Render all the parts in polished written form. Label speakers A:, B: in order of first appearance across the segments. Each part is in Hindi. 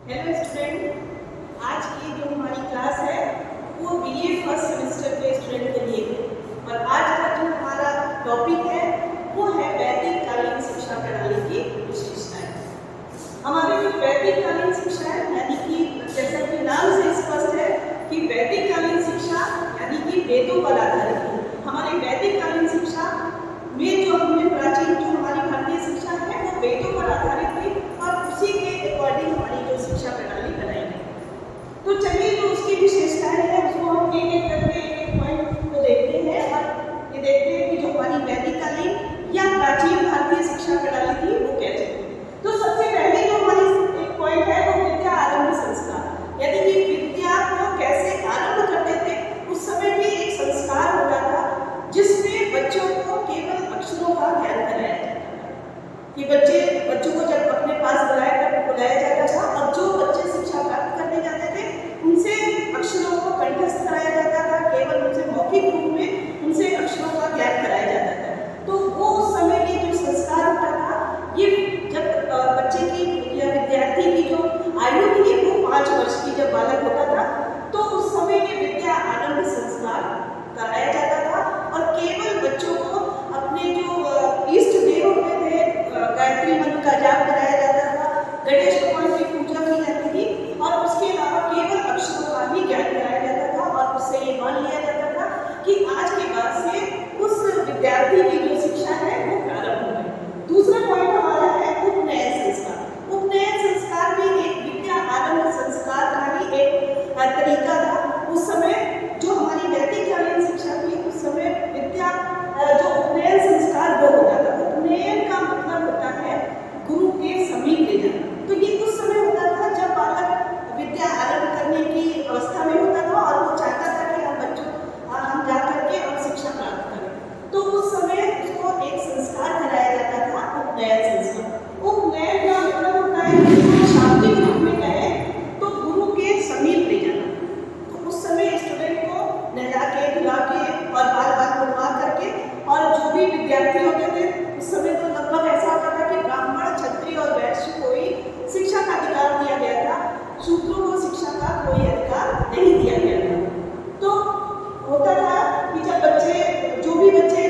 A: हेलो स्टूडेंट, आज की जो हमारी क्लास है वो बीए फर्स्ट सेमेस्टर के स्टूडेंट के लिए है। और आज का जो हमारा टॉपिक है वो है वैदिक कालीन शिक्षा प्रणाली की विशेषताएं। हमारी जो वैदिक कालीन शिक्षा है, यानी कि जैसा कि नाम से स्पष्ट है कि वैदिक कालीन शिक्षा यानी कि वेदों पर आधारित है। हमारी वैदिक कालीन शिक्षा में जो हमने प्राचीन जो हमारी भारतीय शिक्षा है वो वेदों पर आधारित थी और उसी के अकॉर्डिंग हमारी जो शिक्षा प्रणाली बनाई गई। तो चलिए जो उसकी विशेषताएं हैं उसको हम एक एक करके एक पॉइंट को देखते हैं और ये देखते हैं कि जो हमारी वैदिक कालीन या प्राचीन भारतीय शिक्षा प्रणाली थी वो कैसे थी। तो सबसे पहले जो हमारी एक पॉइंट है वो विद्या आरंभ संस्कार, यानी कि विद्या को कैसे आरंभ करते थे। उस समय भी एक संस्कार होता था जिसमें बच्चों को केवल अक्षरों का ज्ञान कराया जाता था कि बच्चों को जब अपने पास बुलाया जाता था और जो बच्चे शिक्षा प्राप्त करने जाते थे उनसे अक्षरों को कंठस्थ कराया जाता था, केवल उनसे मौखिक रूप में उनसे अक्षरों का ज्ञान कराया जाता था। तो वो उस समय के जो संस्कार होता था, ये जब बच्चे की या विद्यार्थी की जो आयु थी वो 5 वर्ष की जब बालक होता था तो उस समय के विद्या आरंभ संस्कार कराया जाता था और केवल बच्चों को अपने जो इष्ट देव होते थे गायत्री मंत्र का जाप कराया जाता था, गणेश भगवान की पूजा की जाती थी और उसके अलावा केवल अक्षरों का ही ज्ञान कराया जाता था और उससे ये मान लिया जाता था कि आज के बाद से उस विद्यार्थी की जो शिक्षा है वो प्रारंभ हो गई। दूसरा पॉइंट हमारा है उपनयन संस्कार। उपनयन संस्कार भी एक विद्या आरंभ संस्कार का ही एक तरीका था। उस समय जो हमारी वैदिक कालीन शिक्षा थी उस समय विद्या जो उपनयन संस्कार वो होता था। उपनयन का मतलब होता है गुरु के समीप ले जाना। तो ये उस समय होता था जब बालक विद्या आरंभ करने की अवस्था में होता था और वो चाहता था कि हम जा करके और शिक्षा प्राप्त करें। तो उस समय उसको एक संस्कार कराया जाता था, उपनयन संस्कार। उपनयन का मतलब होता है कि शाब्दिक रूप में कहे तो गुरु के समीप ले जाना। तो उस समय स्टूडेंट को नहला के धुला के और बार बार बुलवा करके, और जो भी विद्यार्थी होते थे उस समय तो लगभग ऐसा होता था कि ब्राह्मण, क्षत्रिय और वैश्य को ही शिक्षा का अधिकार दिया गया था, शूद्रों को शिक्षा का कोई अधिकार नहीं दिया गया था। तो होता था कि जब जो भी बच्चे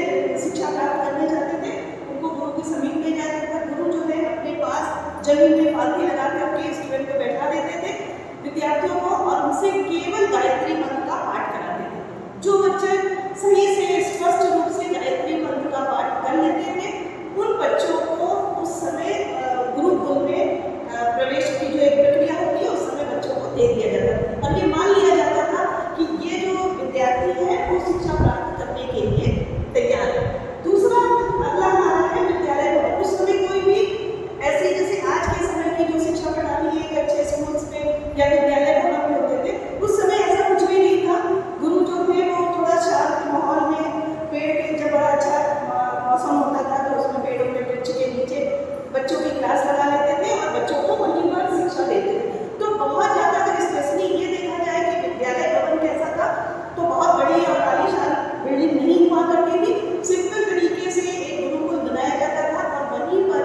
A: शिक्षा प्राप्त करने जाते थे उनको गुरु के समीप ले जाया जाता था। गुरु जो है अपने पास जमीन में पालथी लगा करके स्टूडेंट को बैठा देते थे, विद्यार्थियों को, और उनसे केवल गायत्री मंत्र का पाठ कराते थे। जो बच्चे सही से स्पष्ट रूप से गायत्री मंत्र का पाठ कर लेते थे उन बच्चों को उस समय गुरुकुल में प्रवेश की जो एक प्रक्रिया होती है उस समय बच्चों को दे दिया जाता था और ये मान लिया जाता था कि ये जो विद्यार्थी है वो शिक्षा प्राप्त करने के लिए तैयार है। दूसरा अगला हमारा है विद्यालय भवन। उस समय कोई भी ऐसी जैसे आज के समय की जो शिक्षा प्रणाली है एक अच्छे स्कूल्स में या विद्यालय भवन में होते थे, उस समय ऐसा कुछ भी नहीं था। गुरु जो थे वो थोड़ा शांत माहौल में पेड़ के जब बड़ा अच्छा मौसम होता था तो उसमें पेड़ों के वृक्ष के नीचे बच्चों की क्लास लगा लेते थे और बच्चों को वहीं पर शिक्षा देते थे। तो बहुत ज़्यादा अगर स्पेशली ये देखा जाए कि विद्यालय भवन कैसा था तो बहुत बड़ी और आलीशान बिल्डिंग नहीं हुआ करती थी। सिंपल तरीके से एक गुरुकुल बनाया जाता था और वहीं पर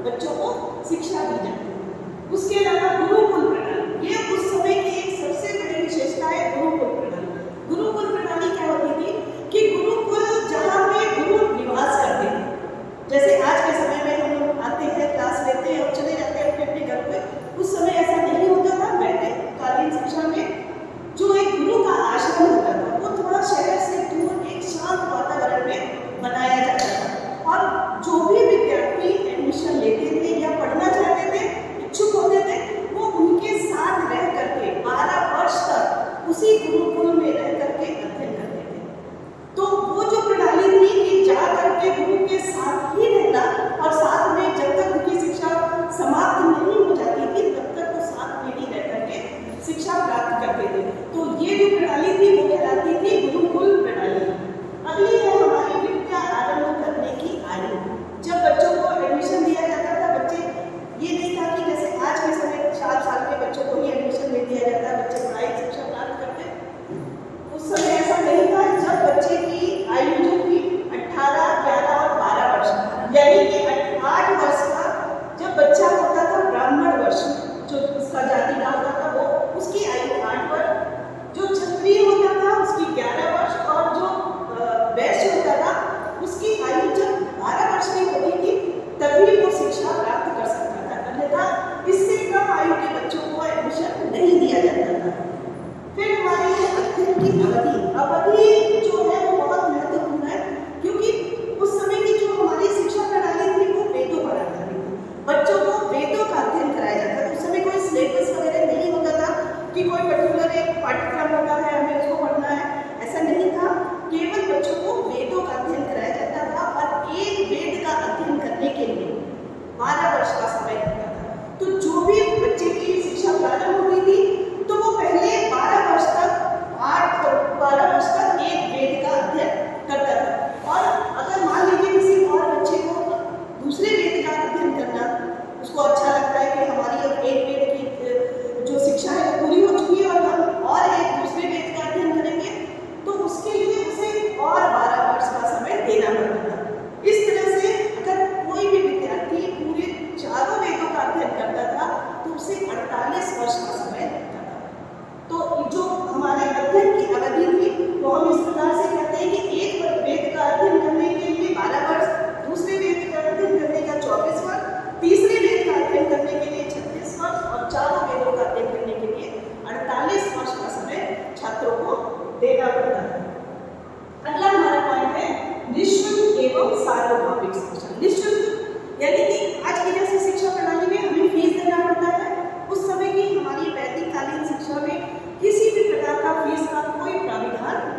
A: बच्चों को शिक्षा दी जाती थी। उसके अलावा गुरुकुल प्रणाली ये उस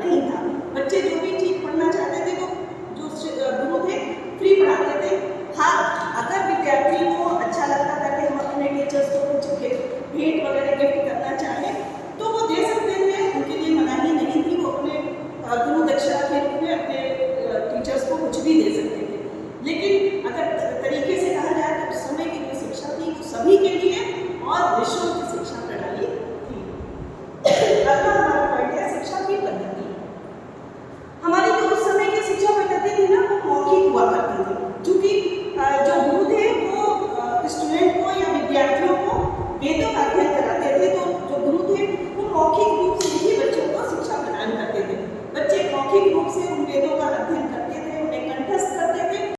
A: नहीं था। बच्चे जो भी चीज़ पढ़ना चाहते थे तो जो गुरु थे फ्री पढ़ाते थे। हाँ, अगर विद्यार्थी को अच्छा लगता था कि हम अपने टीचर्स को कुछ भेंट वगैरह गिफ्ट